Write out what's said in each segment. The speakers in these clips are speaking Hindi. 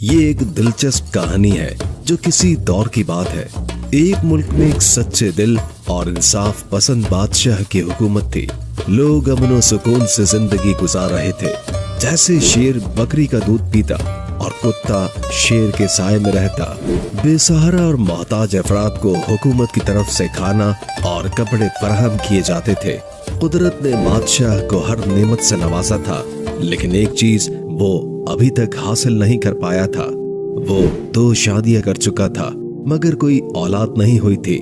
ये एक दिलचस्प कहानी है जो किसी दौर की बात है। एक मुल्क में एक सच्चे दिल और इंसाफ पसंद बादशाह की हुकूमत थी। लोग अमन और सुकून से जिंदगी गुजार रहे थे। जैसे शेर बकरी का दूध पीता और कुत्ता शेर के साए में रहता। बेसहारा और मोहताज अफराद को हुकूमत की तरफ से खाना और कपड़े फराहम किए जाते थे। कुदरत ने बादशाह को हर नेमत से नवाजा था, लेकिन एक चीज वो अभी तक हासिल नहीं कर पाया था। वो 2 शादियां कर चुका था, मगर कोई औलाद नहीं हुई थी।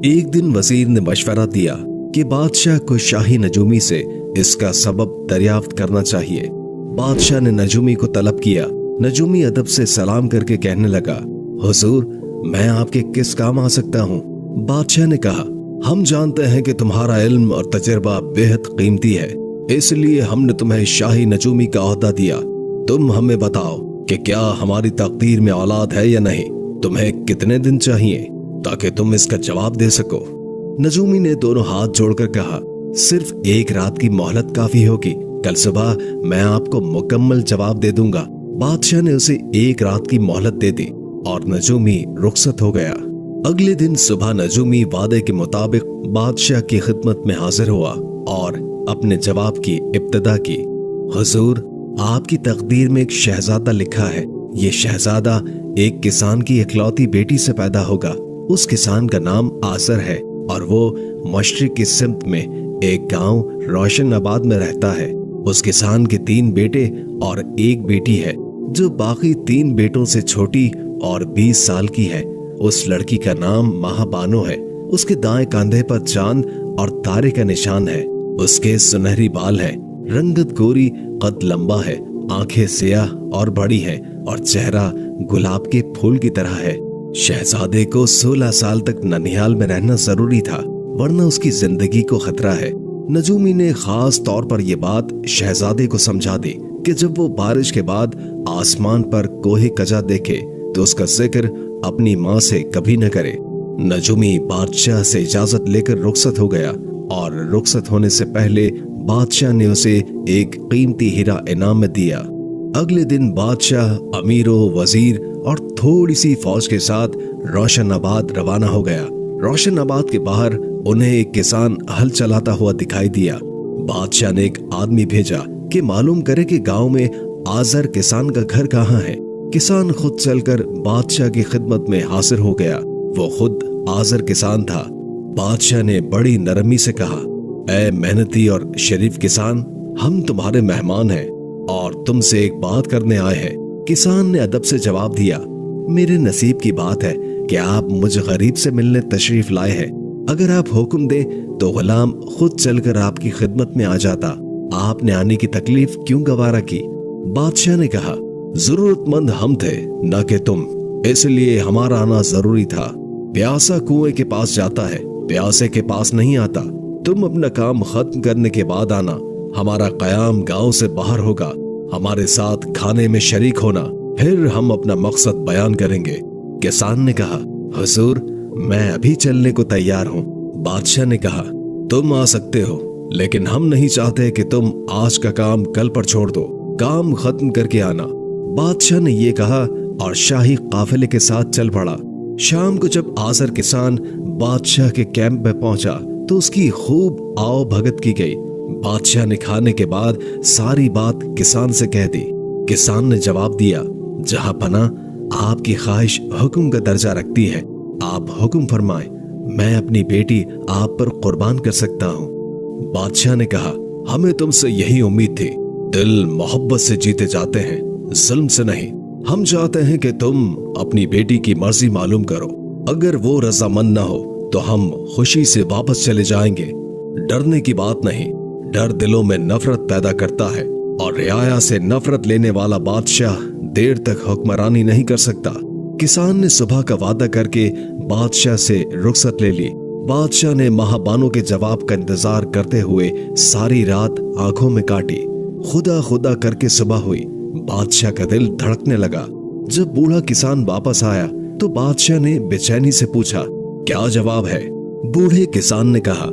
एक दिन वजीर ने मशवरा दिया कि बादशाह को शाही नजूमी से इसका सबब दरियाफ्त करना चाहिए। बादशाह ने नजूमी को तलब किया। नजूमी अदब से सलाम करके कहने लगा, हुजूर, मैं आपके किस काम आ सकता हूँ? बादशाह ने कहा, हम जानते हैं कि तुम्हारा इल्म और तजुर्बा बेहद कीमती है, इसलिए हमने तुम्हें शाही नजूमी का ओहदा दिया। तुम हमें बताओ कि क्या हमारी तकदीर में औलाद है या नहीं। तुम्हें कितने दिन चाहिए ताकि तुम इसका जवाब दे सको? नजूमी ने दोनों हाथ जोड़कर कहा, सिर्फ 1 रात की मोहलत काफी होगी। कल सुबह मैं आपको मुकम्मल जवाब दे दूंगा। बादशाह ने उसे 1 रात की मोहलत दे दी और नजूमी रुखसत हो गया। अगले दिन सुबह नजूमी वादे के मुताबिक बादशाह की खिदमत में हाजिर हुआ और अपने जवाब की इब्तिदा की। हुजूर, आपकी तकदीर में एक शहजादा लिखा है। ये शहजादा एक किसान की इकलौती बेटी से पैदा होगा। उस किसान का नाम आसर है और वो मशरिक की सिमत में एक गांव रोशनाबाद में रहता है। उस किसान के 3 बेटे और 1 बेटी है, जो बाकी 3 बेटों से छोटी और 20 साल की है। उस लड़की का नाम महाबानो है। उसके दाएं कंधे पर चांद और तारे का निशान है। उसके सुनहरी बाल है, रंगत गोरी, कद लंबा है, आंखें सियाह और बड़ी है और चेहरा गुलाब के फूल की तरह है। शहजादे को 16 साल तक ननिहाल में रहना जरूरी था, वरना उसकी जिंदगी को खतरा है। नजूमी ने खास तौर पर यह बात शहजादे को समझा दी कि जब वो बारिश के बाद आसमान पर कोहे कजा देखे तो उसका जिक्र अपनी माँ से कभी न करे। नजूमी बादशाह से इजाजत लेकर रुखसत हो गया और रुखसत होने से पहले बादशाह ने उसे एक कीमती हीरा इनाम में दिया। अगले दिन बादशाह अमीरों, वजीर और थोड़ी सी फौज के साथ रोशनाबाद रवाना हो गया। रोशनाबाद के बाहर उन्हें एक किसान हल चलाता हुआ दिखाई दिया। बादशाह ने एक आदमी भेजा कि मालूम करे कि गांव में आजर किसान का घर कहाँ है। किसान खुद चलकर बादशाह की खिदमत में हाजिर हो गया। वो खुद आजर किसान था। बादशाह ने बड़ी नरमी से कहा, ऐ मेहनती और शरीफ किसान, हम तुम्हारे मेहमान हैं और तुमसे एक बात करने आए हैं। किसान ने अदब से जवाब दिया, मेरे नसीब की बात है कि आप मुझ गरीब से मिलने तशरीफ लाए हैं। अगर आप हुक्म दें तो गुलाम खुद चलकर आपकी खिदमत में आ जाता। आपने आने की तकलीफ क्यों गवारा की? बादशाह ने कहा, जरूरतमंद हम थे न कि तुम, इसलिए हमारा आना जरूरी था। प्यासा कुएं के पास जाता है, प्यासे के पास नहीं आता। तुम अपना काम खत्म करने के बाद आना। हमारा कयाम गांव से बाहर होगा। हमारे साथ खाने में शरीक होना, फिर हम अपना मकसद बयान करेंगे। किसान ने कहा, हुजूर, मैं अभी चलने को तैयार हूँ। बादशाह ने कहा, तुम आ सकते हो, लेकिन हम नहीं चाहते कि तुम आज का काम कल पर छोड़ दो। काम खत्म करके आना। बादशाह ने ये कहा और शाही काफिले के साथ चल पड़ा। शाम को जब आसर किसान बादशाह के कैंप में पहुंचा तो उसकी खूब आओ भगत की गई। बादशाह ने खाने के बाद सारी बात किसान से कह दी। किसान ने जवाब दिया, जहां पना, आपकी ख्वाहिश हुक्म का दर्जा रखती है। आप हुक्म फरमाएं, मैं अपनी बेटी आप पर कुर्बान कर सकता हूँ। बादशाह ने कहा, हमें तुमसे यही उम्मीद थी। दिल मोहब्बत से जीते जाते हैं, जुल्म से नहीं। हम चाहते हैं कि तुम अपनी बेटी की मर्जी मालूम करो। अगर वो रजामंद न हो तो हम खुशी से वापस चले जाएंगे। डरने की बात नहीं, डर दिलों में नफरत पैदा करता है और रियाया से नफरत लेने वाला बादशाह देर तक हुक्मरानी नहीं कर सकता। किसान ने सुबह का वादा करके बादशाह से रुखसत ले ली। बादशाह ने महाबानो के जवाब का इंतजार करते हुए सारी रात आंखों में काटी। खुदा खुदा करके सुबह हुई। बादशाह का दिल धड़कने लगा। जब बूढ़ा किसान वापस आया तो बादशाह ने बेचैनी से पूछा, क्या जवाब है? बूढ़े किसान ने कहा,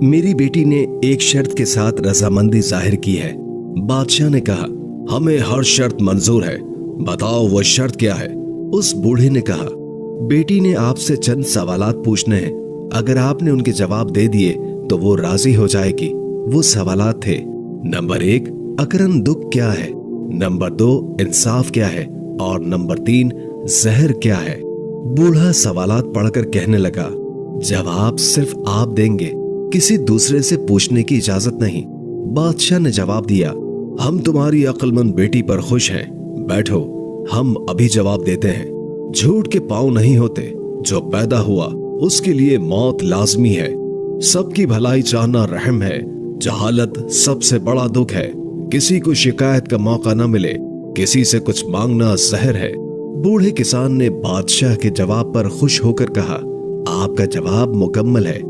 मेरी बेटी ने एक शर्त के साथ रजामंदी जाहिर की है। बादशाह ने कहा, हमें हर शर्त मंजूर है। बताओ वो शर्त क्या है? उस बूढ़े ने कहा, बेटी ने आपसे चंद सवालात पूछने हैं, अगर आपने उनके जवाब दे दिए तो वो राजी हो जाएगी। वो सवालात थे, नंबर 1, अकरन दुख क्या है, नंबर 2, इंसाफ क्या है, और नंबर 3, जहर क्या है। बूढ़ा सवालात पढ़कर कहने लगा, जवाब सिर्फ आप देंगे, किसी दूसरे से पूछने की इजाजत नहीं। बादशाह ने जवाब दिया, हम तुम्हारी अक्लमंद बेटी पर खुश हैं, बैठो, हम अभी जवाब देते हैं। झूठ के पांव नहीं होते, जो पैदा हुआ उसके लिए मौत लाजमी है। सबकी भलाई चाहना रहम है, जहालत सबसे बड़ा दुख है। किसी को शिकायत का मौका न मिले, किसी से कुछ मांगना जहर है। बूढ़े किसान ने बादशाह के जवाब पर खुश होकर कहा, आपका जवाब मुकम्मल है।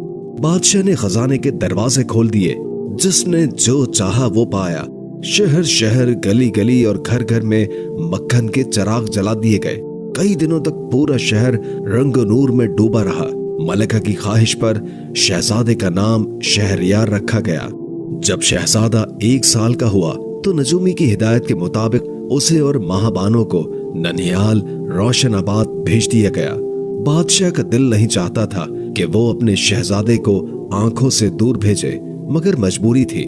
बादशाह ने खजाने के दरवाजे खोल दिए, जिसने जो चाहा वो पाया। शहर शहर, गली गली और घर घर में मक्खन के चिराग जला दिए गए। कई दिनों तक पूरा शहर रंग नूर में डूबा रहा। मलिका की ख्वाहिश पर शहजादे का नाम शहरयार रखा गया। जब शहजादा 1 साल का हुआ तो नजूमी की हिदायत के मुताबिक उसे और महाबानो को ननिहाल रोशनाबाद भेज दिया गया। बादशाह का दिल नहीं चाहता था कि वो अपने शहजादे को आंखों से दूर भेजे, मगर मजबूरी थी।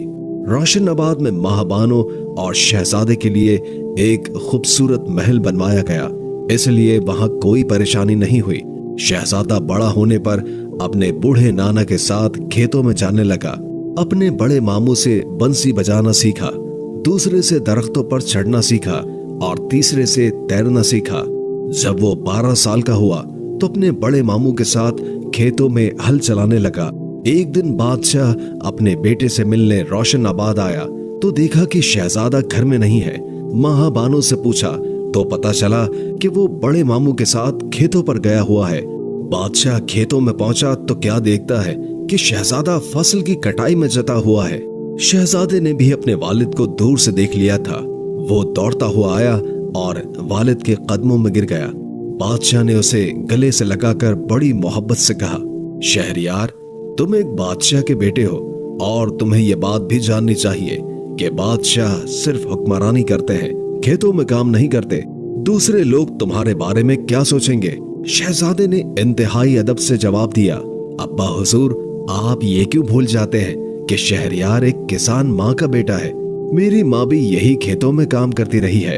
रोशनाबाद में महाबानो और शहजादे के लिए एक खूबसूरत महल बनवाया गया, इसलिए वहां कोई परेशानी नहीं हुई। शहजादा बड़ा होने पर अपने बूढ़े नाना के साथ खेतों में जाने लगा। अपने बड़े मामू से बंसी बजाना सीखा, दूसरे से दरख्तों पर चढ़ना सीखा और तीसरे से तैरना सीखा। जब वो 12 साल का हुआ तो अपने बड़े मामू के साथ खेतों में हल चलाने लगा। एक दिन बादशाह अपने बेटे से मिलने रोशनाबाद आया तो देखा कि शहजादा घर में नहीं है। महाबानो से पूछा तो पता चला कि वो बड़े मामू के साथ खेतों पर गया हुआ है। बादशाह खेतों में पहुंचा तो क्या देखता है कि शहजादा फसल की कटाई में जता हुआ है। शहजादे ने भी अपने वालिद को दूर से देख लिया था। वो दौड़ता हुआ आया और वालिद के कदमों में गिर गया। बादशाह ने उसे गले से लगाकर बड़ी मोहब्बत से कहा, शहरयार, तुम एक बादशाह के बेटे हो और तुम्हें यह बात भी जाननी चाहिए कि बादशाह सिर्फ हुक्मरानी करते हैं, खेतों में काम नहीं करते। दूसरे लोग तुम्हारे बारे में क्या सोचेंगे? शहजादे ने इंतहाई अदब से जवाब दिया, अब्बा हुजूर, आप ये क्यों भूल जाते हैं कि शहरयार एक किसान माँ का बेटा है। मेरी माँ भी यही खेतों में काम करती रही है।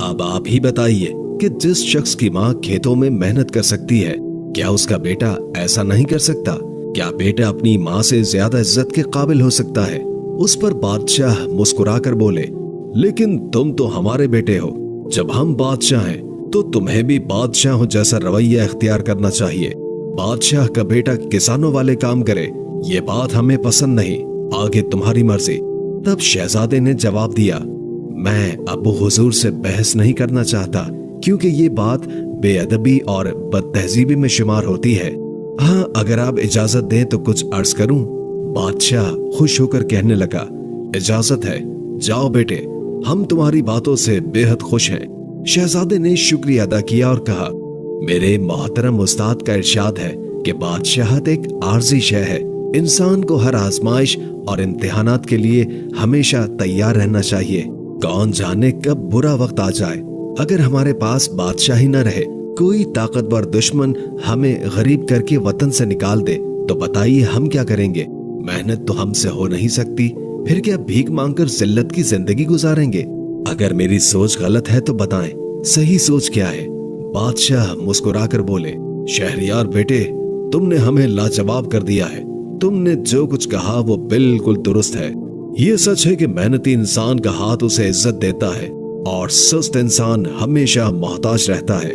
अब आप ही बताइए कि जिस शख्स की माँ खेतों में मेहनत कर सकती है, क्या उसका बेटा ऐसा नहीं कर सकता? क्या बेटा अपनी माँ से ज्यादा इज्जत के काबिल हो सकता है? उस पर बादशाह मुस्कुराकर बोले, लेकिन तुम तो हमारे बेटे हो। जब हम बादशाह हैं तो तुम्हें भी बादशाहों जैसा रवैया इख्तियार करना चाहिए। बादशाह का बेटा किसानों वाले काम करे, ये बात हमें पसंद नहीं। आगे तुम्हारी मर्जी। तब शहजादे ने जवाब दिया, मैं अबू हुजूर से बहस नहीं करना चाहता, क्योंकि ये बात बेअदबी और बदतहजीबी में शुमार होती है। हाँ, अगर आप इजाजत दें तो कुछ अर्ज करूं। बादशाह खुश होकर कहने लगा, इजाजत है, जाओ बेटे, हम तुम्हारी बातों से बेहद खुश हैं। शहजादे ने शुक्रिया अदा किया और कहा, मेरे मोहतरम उस्ताद का इरशाद है कि बादशाहत एक आर्जी शय है। इंसान को हर आजमाइश और इम्तिहानात के लिए हमेशा तैयार रहना चाहिए। कौन जाने कब बुरा वक्त आ जाए। अगर हमारे पास बादशाही न रहे, कोई ताकतवर दुश्मन हमें गरीब करके वतन से निकाल दे, तो बताइए हम क्या करेंगे? मेहनत तो हमसे हो नहीं सकती, फिर क्या भीख मांगकर जिल्लत की जिंदगी गुजारेंगे? अगर मेरी सोच गलत है तो बताएं, सही सोच क्या है? बादशाह मुस्कुराकर बोले, शहरयार बेटे, तुमने हमें लाजवाब कर दिया है। तुमने जो कुछ कहा वो बिल्कुल दुरुस्त है। ये सच है कि मेहनती इंसान का हाथ उसे इज्जत देता है और सुस्त इंसान हमेशा मोहताज रहता है।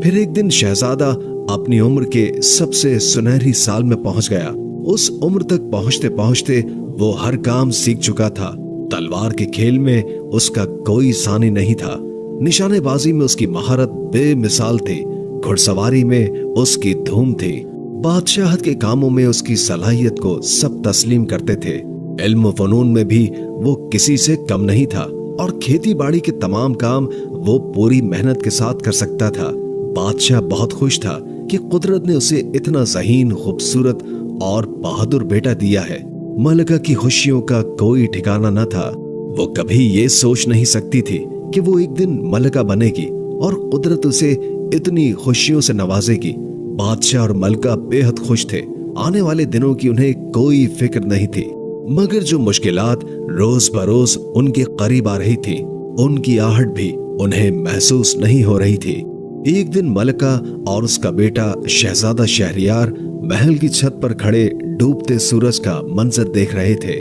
फिर एक दिन शहजादा अपनी उम्र के सबसे सुनहरी साल में पहुंच गया। उस उम्र तक पहुंचते पहुंचते वो हर काम सीख चुका था। तलवार के खेल में उसका कोई सानी नहीं था, निशानेबाजी में उसकी महारत बेमिसाल थी, घुड़सवारी में उसकी धूम थी, बादशाहत के कामों में उसकी सलाहियत को सब तस्लीम करते थे। इल्म फनून में भी वो किसी से कम नहीं था और खेती बाड़ी के तमाम काम वो पूरी मेहनत के साथ कर सकता था। बादशाह बहुत खुश था कि कुदरत ने उसे इतना ज़हीन, खूबसूरत और बहादुर बेटा दिया है। मलिका की खुशियों का कोई ठिकाना न था। वो कभी ये सोच नहीं सकती थी कि वो एक दिन मलिका बनेगी और कुदरत उसे इतनी खुशियों से नवाजेगी। बादशाह और मलका बेहद खुश थे। आने वाले दिनों की उन्हें कोई फिक्र नहीं थी, मगर जो मुश्किलात रोज बरोज उनके करीब आ रही थी, उनकी आहट भी उन्हें महसूस नहीं हो रही थी। एक दिन मलका और उसका बेटा शहजादा शहरयार महल की छत पर खड़े डूबते सूरज का मंजर देख रहे थे।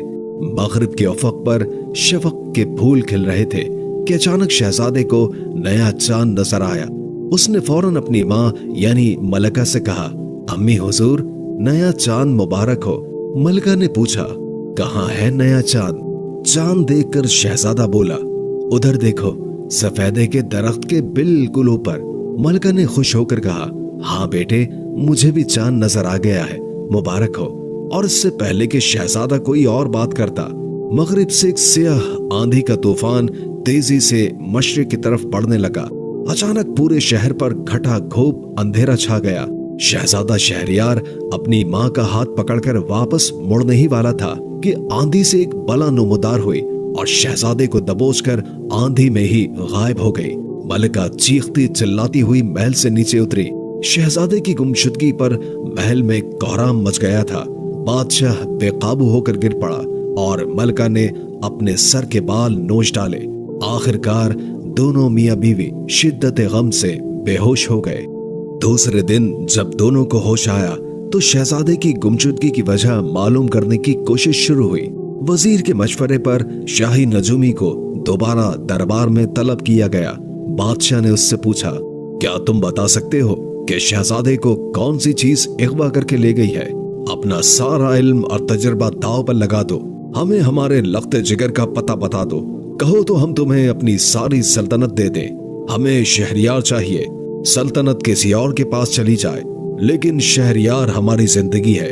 मगरिब के उफक पर शफक के फूल खिल रहे थे कि अचानक शहजादे को नया चांद नजर आया। उसने फौरन अपनी माँ यानी मलका से कहा, अम्मी हुजूर, नया चांद मुबारक हो। मलका ने पूछा, कहाँ है नया चांद? चांद देखकर शहजादा बोला, उधर देखो, सफेदे के दरख्त के बिल्कुल ऊपर। मलका ने खुश होकर कहा, हाँ बेटे, मुझे भी चांद नजर आ गया है, मुबारक हो। और इससे पहले कि शहजादा कोई और बात करता, मगरिब से एक स्याह आंधी का तूफान तेजी से मशरिक की तरफ बढ़ने लगा। अचानक पूरे शहर पर घटा घोप अंधेरा छा गया। शहजादा शहरयार अपनी माँ का हाथ पकड़कर वापस मुड़ने ही वाला था कि आंधी से एक बला नमूदार हुई और शहजादे को दबोचकर आंधी में ही गायब हो गई। मलका चीखती चिल्लाती हुई महल से नीचे उतरी। शहजादे की गुमशुदगी पर महल में कोहराम मच गया था। बादशाह बेकाबू होकर गिर पड़ा और मलका ने अपने सर के बाल नोच डाले। आखिरकार दोनों मियां बीवी शिद्दत गम से बेहोश हो गए। दूसरे दिन जब दोनों को होश आया तो शहजादे की गुमशुदगी की वजह मालूम करने की कोशिश शुरू हुई। वजीर के मशवरे पर शाही नजूमी को दोबारा दरबार में तलब किया गया। बादशाह ने उससे पूछा, क्या तुम बता सकते हो कि शहजादे को कौन सी चीज अगवा करके ले गई है? अपना सारा इल्म और तजुर्बा दांव पर लगा दो, हमें हमारे लख्ते जिगर का पता बता दो। कहो तो हम तुम्हें अपनी सारी सल्तनत दे दें। हमें शहरयार चाहिए, सल्तनत किसी और के पास चली जाए, लेकिन शहरयार हमारी जिंदगी है।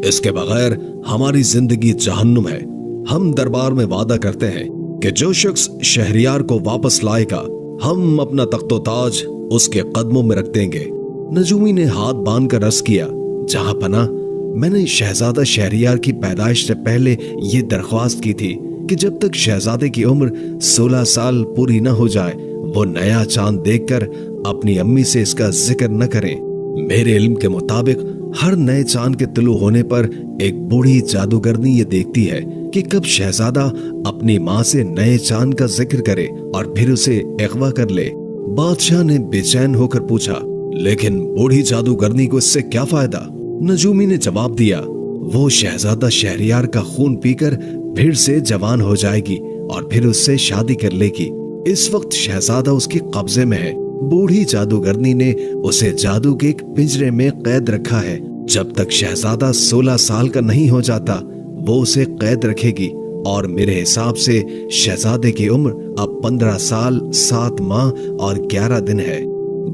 इसके बगैर हमारी जिंदगी जहन्नुम है। हम दरबार में वादा करते हैं कि जो शख्स शहरयार को वापस लाएगा, हम अपना तख्तो ताज उसके कदमों में रख देंगे। नजूमी ने हाथ बांधकर अर्ज किया, जहां पना, मैंने शहजादा शहरयार की पैदाइश से पहले ये दरख्वास्त की थी कि जब तक शहजादे की उम्र 16 साल पूरी न हो जाए, वो नया चांद देखकर अपनी अम्मी से इसका जिक्र न करें। मेरे इल्म के मुताबिक हर नए चांद के तुलू होने पर एक बूढ़ी जादूगरनी ये देखती है कि कब शहजादा अपनी माँ से नए चांद का जिक्र करे और फिर उसे अगवा कर ले। बादशाह ने बेचैन होकर पूछा, लेकिन बूढ़ी जादूगरनी को इससे क्या फायदा? नजूमी ने जवाब दिया, वो शहजादा शहरयार का खून पीकर फिर से जवान हो जाएगी और फिर उससे शादी कर लेगी। इस वक्त शहजादा उसके कब्जे में है। बूढ़ी जादूगरनी ने उसे जादू के एक पिंजरे में कैद रखा है। जब तक शहजादा 16 साल का नहीं हो जाता, वो उसे कैद रखेगी। और मेरे हिसाब से शहजादे की उम्र अब 15 साल 7 माह और 11 दिन है।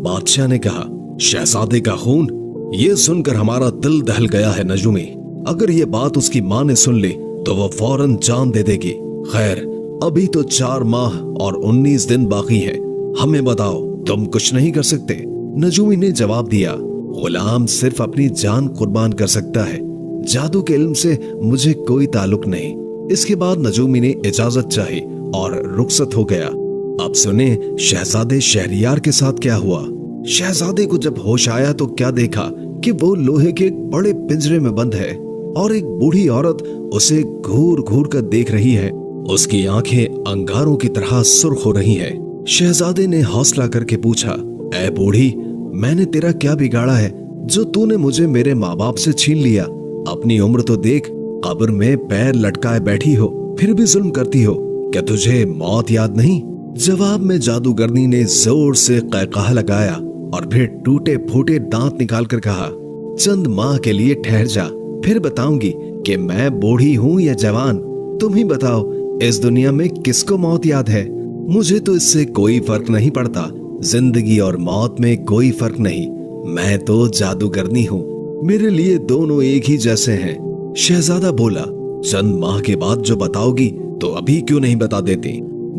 बादशाह ने कहा, शहजादे का खून? ये सुनकर हमारा दिल दहल गया है नजूमी। अगर ये बात उसकी माँ ने सुन ली तो वो फौरन जान दे देगी। खैर, अभी तो 4 माह और 19 दिन बाकी हैं। हमें बताओ, तुम कुछ नहीं कर सकते? नजूमी ने जवाब दिया, गुलाम सिर्फ अपनी जान कुर्बान कर सकता है। जादू के इल्म से मुझे कोई ताल्लुक नहीं। इसके बाद नजूमी ने इजाजत चाही और रुखसत हो गया। अब सुने शहजादे शहरयार के साथ क्या हुआ। शहजादे को जब होश आया तो क्या देखा कि वो लोहे के एक बड़े पिंजरे में बंद है और एक बूढ़ी औरत उसे घूर घूर कर देख रही है। उसकी आंखें अंगारों की तरह सुर्ख हो रही हैं। शहजादे ने हौसला करके पूछा, ऐ बूढ़ी, मैंने तेरा क्या बिगाड़ा है जो तूने मुझे मेरे माँ बाप से छीन लिया? अपनी उम्र तो देख, कब्र में पैर लटकाए बैठी हो, फिर भी जुल्म करती हो। क्या तुझे मौत याद नहीं? जवाब में जादूगरनी ने जोर से क़हक़हा लगाया और फिर टूटे फूटे दांत निकालकर कहा, चंद माह के लिए ठहर जा, फिर बताऊंगी कि मैं बूढ़ी हूँ या जवान। तुम ही बताओ, इस दुनिया में किसको मौत याद है? मुझे तो इससे कोई फर्क नहीं पड़ता। जिंदगी और मौत में कोई फर्क नहीं। मैं तो जादूगरनी हूँ, मेरे लिए दोनों एक ही जैसे हैं। शहजादा बोला, चंद माह के बाद जो बताओगी तो अभी क्यों नहीं बता देती?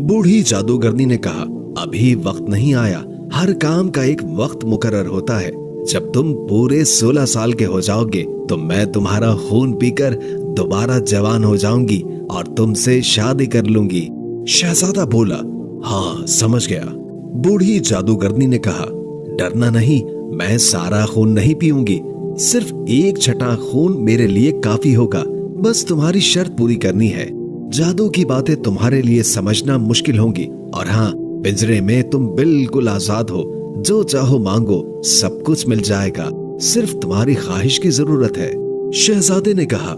बूढ़ी जादूगरनी ने कहा, अभी वक्त नहीं आया। हर काम का एक वक्त मुकर्रर होता है। जब तुम पूरे 16 साल के हो जाओगे तो मैं तुम्हारा खून पीकर दोबारा जवान हो जाऊंगी और तुमसे शादी कर लूंगी। शहजादा बोला, हाँ समझ गया। बूढ़ी जादूगरनी ने कहा, डरना नहीं, मैं सारा खून नहीं पीऊंगी, सिर्फ एक छटाक खून मेरे लिए काफी होगा। बस तुम्हारी शर्त पूरी करनी है। जादू की बातें तुम्हारे लिए समझना मुश्किल होंगी, और हाँ, पिंजरे में तुम बिल्कुल आजाद हो, जो चाहो मांगो, सब कुछ मिल जाएगा, सिर्फ तुम्हारी ख्वाहिश की जरूरत है। शहजादे ने कहा,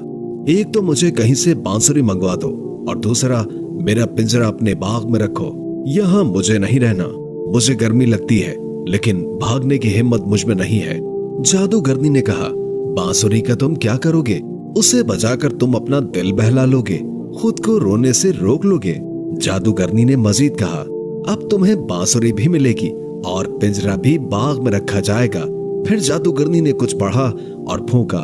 एक तो मुझे कहीं से बांसुरी मंगवा दो, और दूसरा मेरा पिंजरा अपने बाग में रखो। यहाँ मुझे नहीं रहना, मुझे गर्मी लगती है, लेकिन भागने की हिम्मत मुझ में नहीं है। जादूगरनी ने कहा, बांसुरी का तुम क्या करोगे? उसे बजाकर तुम अपना दिल बहला लोगे, खुद को रोने से रोक लोगे। जादूगरनी ने मजीद कहा, अब तुम्हें बांसुरी भी मिलेगी और पिंजरा भी बाग में रखा जाएगा। फिर जादूगरनी ने कुछ पढ़ा और फूंका।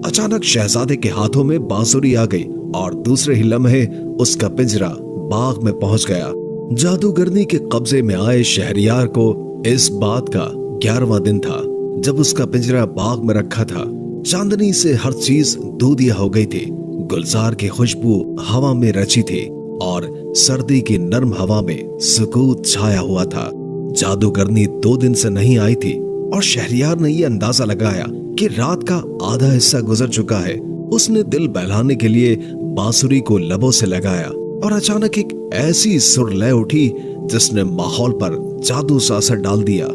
अचानक शहजादे के हाथों में बांसुरी आ गई और दूसरे ही लम्हे उसका पिंजरा बाग में पहुंच गया। जादूगरनी के कब्जे में आए शहरयार को इस बात का 11वां दिन था जब उसका पिंजरा बाग में रखा था। चांदनी से हर चीज दूधिया हो गई थी। गुलजार की खुशबू हवा में रची थी और सर्दी की नर्म हवा में सुकूत छाया हुआ था। जादूगरनी 2 दिन से नहीं आई थी और शहरयार ने यह अंदाजा लगाया कि रात का आधा हिस्सा गुजर चुका है। उसने दिल बहलाने के लिए बांसुरी को लबों से लगाया और अचानक एक ऐसी सुर लय उठी जिसने माहौल पर जादू सा असर डाल दिया।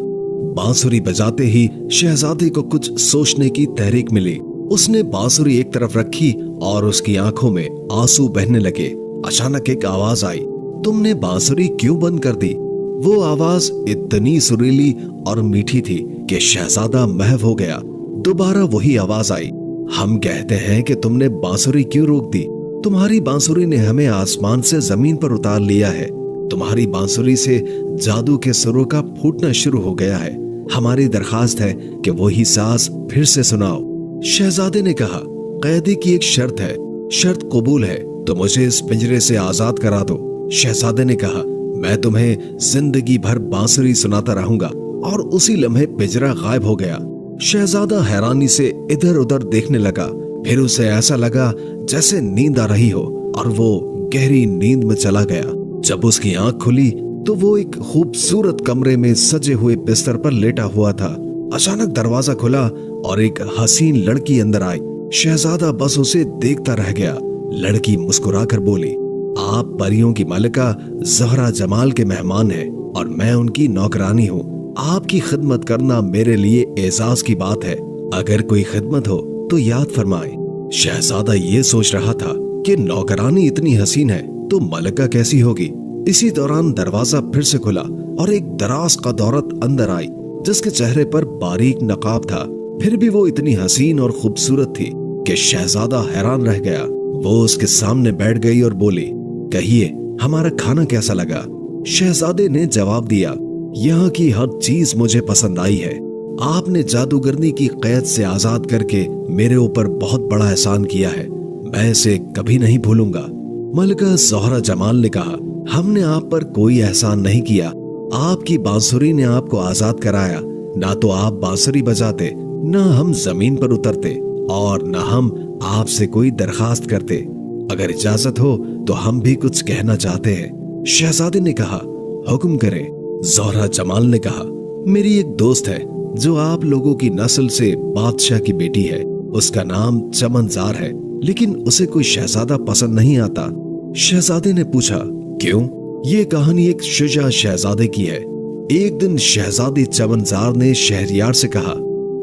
बांसुरी बजाते ही शहजादे को कुछ सोचने की तहरीक मिली। उसने बांसुरी एक तरफ रखी और उसकी आंखों में आंसू बहने लगे। अचानक एक आवाज आई, तुमने बांसुरी क्यों बंद कर दी? वो आवाज इतनी सुरीली और मीठी थी कि शहजादा महव हो गया। दोबारा वही आवाज आई, हम कहते हैं कि तुमने बांसुरी क्यों रोक दी? तुम्हारी बांसुरी ने हमें आसमान से जमीन पर उतार लिया है। तुम्हारी बांसुरी से जादू के सुरों का फूटना शुरू हो गया है। हमारी दरखास्त है कि वही साज फिर से सुनाओ। शहजादे ने कहा, कैदी की एक शर्त है, शर्त कबूल है तो मुझे इस पिंजरे से आजाद करा दो। शहजादे ने कहा, मैं तुम्हें जिंदगी भर बांसुरी सुनाता रहूंगा। और उसी लम्हे पिंजरा गायब हो गया। शहजादा हैरानी से इधर उधर देखने लगा। फिर उसे ऐसा लगा जैसे नींद आ रही हो और वो गहरी नींद में चला गया। जब उसकी आंख खुली तो वो एक खूबसूरत कमरे में सजे हुए बिस्तर पर लेटा हुआ था। अचानक दरवाजा खुला और एक हसीन लड़की अंदर आई। शहजादा बस उसे देखता रह गया। लड़की मुस्कुराकर बोली, आप परियों की मलिका ज़हरा जमाल के मेहमान हैं और मैं उनकी नौकरानी हूँ। आपकी खिदमत करना मेरे लिए एजाज की बात है। अगर कोई खिदमत हो तो याद फरमाए। शहजादा ये सोच रहा था कि नौकरानी इतनी हसीन है तो मलिका कैसी होगी। इसी दौरान दरवाजा फिर से खुला और एक दराज का औरत अंदर आई जिसके चेहरे पर बारीक नकाब था। फिर भी वो इतनी हसीन और खूबसूरत थी कि शहजादा हैरान रह गया। वो उसके सामने बैठ गई और बोली, कहिए हमारा खाना कैसा लगा? शहजादे ने जवाब दिया, यहाँ की हर चीज मुझे पसंद आई है। आपने जादूगरनी की कैद से आजाद करके मेरे ऊपर बहुत बड़ा एहसान किया है, मैं इसे कभी नहीं भूलूंगा। मलिका ज़हरा जमाल ने कहा, हमने आप पर कोई एहसान नहीं किया। आपकी बांसुरी ने आपको आजाद कराया। ना तो आप बांसुरी बजाते, ना हम जमीन पर उतरते और ना हम आपसे कोई दरखास्त करते। अगर इजाजत हो तो हम भी कुछ कहना चाहते हैं। शहजादे ने कहा, हुक्म करें। ज़हरा जमाल ने कहा, मेरी एक दोस्त है जो आप लोगों की नस्ल से बादशाह की बेटी है। उसका नाम चमनजार है, लेकिन उसे कोई शहजादा पसंद नहीं आता। शहजादे ने पूछा, क्यों? ये कहानी एक शुजा शहजादे की है। एक दिन शहजादी चमनजार ने शहरयार से कहा,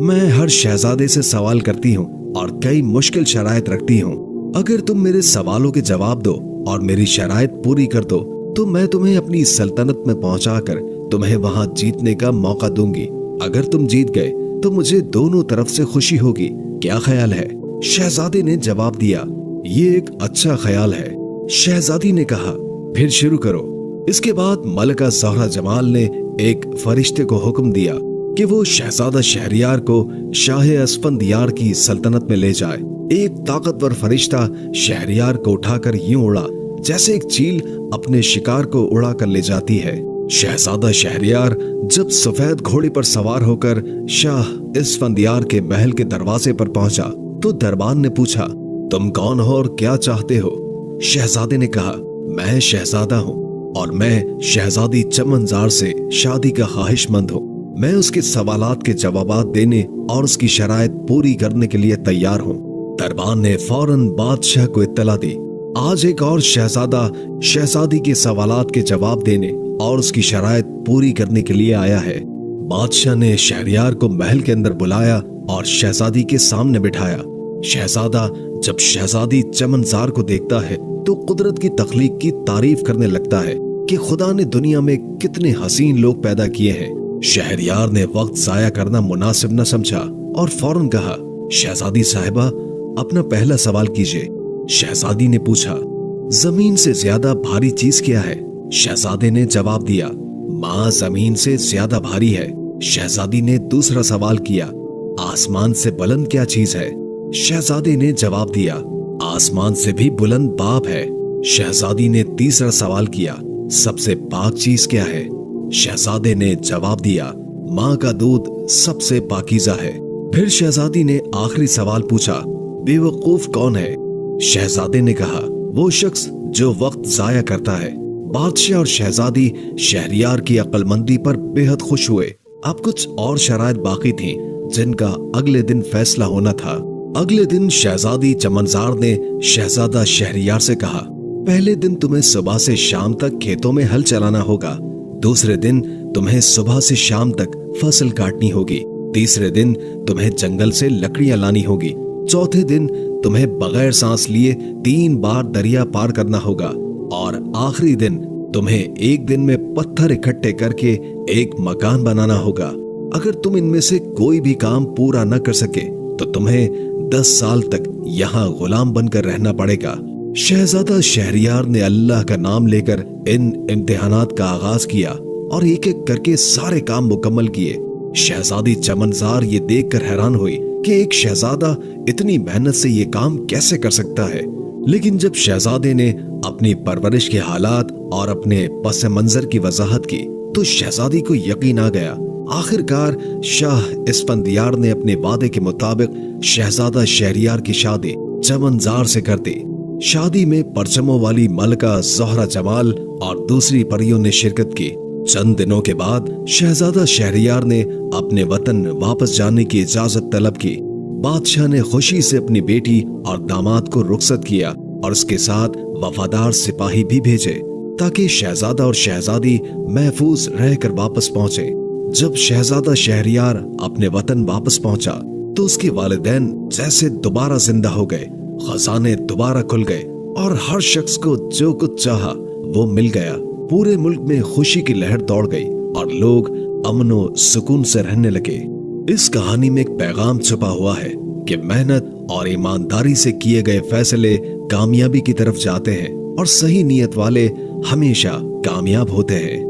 मैं हर शहजादे से सवाल करती हूँ और कई मुश्किल शराइत रखती हूँ। अगर तुम मेरे सवालों के जवाब दो और मेरी शराइत पूरी कर दो तो मैं तुम्हें अपनी सल्तनत में पहुंचाकर तुम्हें वहां जीतने का मौका दूंगी। अगर तुम जीत गए तो मुझे दोनों तरफ से खुशी होगी। क्या ख्याल है? शहजादे ने जवाब दिया, ये एक अच्छा ख्याल है। शहजादी ने कहा, फिर शुरू करो। इसके बाद मलिका ज़हरा जमाल ने एक फरिश्ते को हुक्म दिया कि वो शहजादा शहरयार को शाह अस्फंदियार की सल्तनत में ले जाए। एक ताकतवर फरिश्ता शहरयार को उठाकर यूं उड़ा जैसे एक चील अपने शिकार को उड़ा कर ले जाती है। शहजादा शहरयार जब सफेद घोड़े पर सवार होकर शाह अस्फंदियार के महल के दरवाजे पर पहुंचा तो दरबान ने पूछा, तुम कौन हो और क्या चाहते हो? शहजादे ने कहा, मैं शहजादा हूँ, और मैं शहजादी चमनजार से शादी का ख्वाहिशमंद हूँ। मैं उसके सवालात के जवाबात देने और उसकी शराइत पूरी करने के लिए तैयार हूँ। दरबान ने फौरन बादशाह को इत्तला दी। आज एक और शहजादा शहजादी के सवालात के जवाब देने और उसकी शराइत पूरी करने के लिए आया है। बादशाह ने शहरयार को महल के अंदर बुलाया और शहजादी के सामने बिठाया। शहजादा जब शहजादी चमनजार को देखता है तो कुदरत की तख्लीक की तारीफ करने लगता है कि खुदा ने दुनिया में कितने हसीन लोग पैदा किए हैं। शहरयार ने वक्त जाया करना मुनासिब न समझा और फौरन कहा, शहजादी साहिबा, अपना पहला सवाल कीजिए। शहजादी ने पूछा, जमीन से ज्यादा भारी चीज क्या है? शहजादे ने जवाब दिया, माँ जमीन से ज्यादा भारी है। शहजादी ने दूसरा सवाल किया, आसमान से बुलंद क्या चीज है? शहजादे ने जवाब दिया, आसमान से भी बुलंद बाप है। शहजादी ने तीसरा सवाल किया, सबसे पाक चीज क्या है? शहजादे ने जवाब दिया, माँ का दूध सबसे पाकीज़ा है। फिर शहजादी ने आखिरी सवाल पूछा, बेवकूफ कौन है? शहजादे ने कहा, वो शख्स जो वक्त जाया करता है। बादशाह और शहजादी शहरयार की अक्लमंदी पर बेहद खुश हुए। अब कुछ और शराइत बाकी थीं जिनका अगले दिन फैसला होना था। अगले दिन शहजादी चमनजार ने शहजादा शहरयार से कहा, पहले दिन तुम्हें सुबह से शाम तक खेतों में हल चलाना होगा। दूसरे दिन तुम्हें सुबह से शाम तक फसल काटनी होगी। तीसरे दिन तुम्हें जंगल से लकड़ियां लानी होगी। चौथे दिन तुम्हें बगैर सांस लिए 3 बार दरिया पार करना होगा। और आखिरी दिन तुम्हें एक दिन में पत्थर इकट्ठे करके एक मकान बनाना होगा। अगर तुम इनमें से कोई भी काम पूरा न कर सके तो तुम्हें 10 साल तक यहाँ गुलाम बनकर रहना पड़ेगा। शहजादा शहरयार ने अल्लाह का नाम लेकर इन इम्तिहानात का आगाज किया और एक एक करके सारे काम मुकम्मल किए। शहजादी चमनजार ये देखकर हैरान हुई कि एक शहजादा इतनी मेहनत से ये काम कैसे कर सकता है। लेकिन जब शहजादे ने अपनी परवरिश के हालात और अपने पस मंजर की वजाहत की तो शहजादी को यकीन आ गया। आखिरकार शाह इस्फंदियार ने अपने वादे के मुताबिक शहजादा शहरयार की शादी चमनजार से कर दी। शादी में परचमों वाली मलका ज़ोहरा जमाल और दूसरी परियों ने शिरकत की। चंद दिनों के बाद शहजादा शहरयार ने अपने वतन वापस जाने की इजाजत तलब की। बादशाह ने खुशी से अपनी बेटी और दामाद को रुखसत किया और उसके साथ वफादार सिपाही भी भेजे ताकि शहजादा और शहजादी महफूज रहकर वापस पहुंचे। जब शहजादा शहरयार अपने वतन वापस पहुंचा तो उसके वालिदैन जैसे दोबारा जिंदा हो गए। खजाने दोबारा खुल गए और हर शख्स को जो कुछ चाहा वो मिल गया। पूरे मुल्क में खुशी की लहर दौड़ गई और लोग अमनो सुकून से रहने लगे। इस कहानी में एक पैगाम छुपा हुआ है कि मेहनत और ईमानदारी से किए गए फैसले कामयाबी की तरफ जाते हैं और सही नीयत वाले हमेशा कामयाब होते हैं।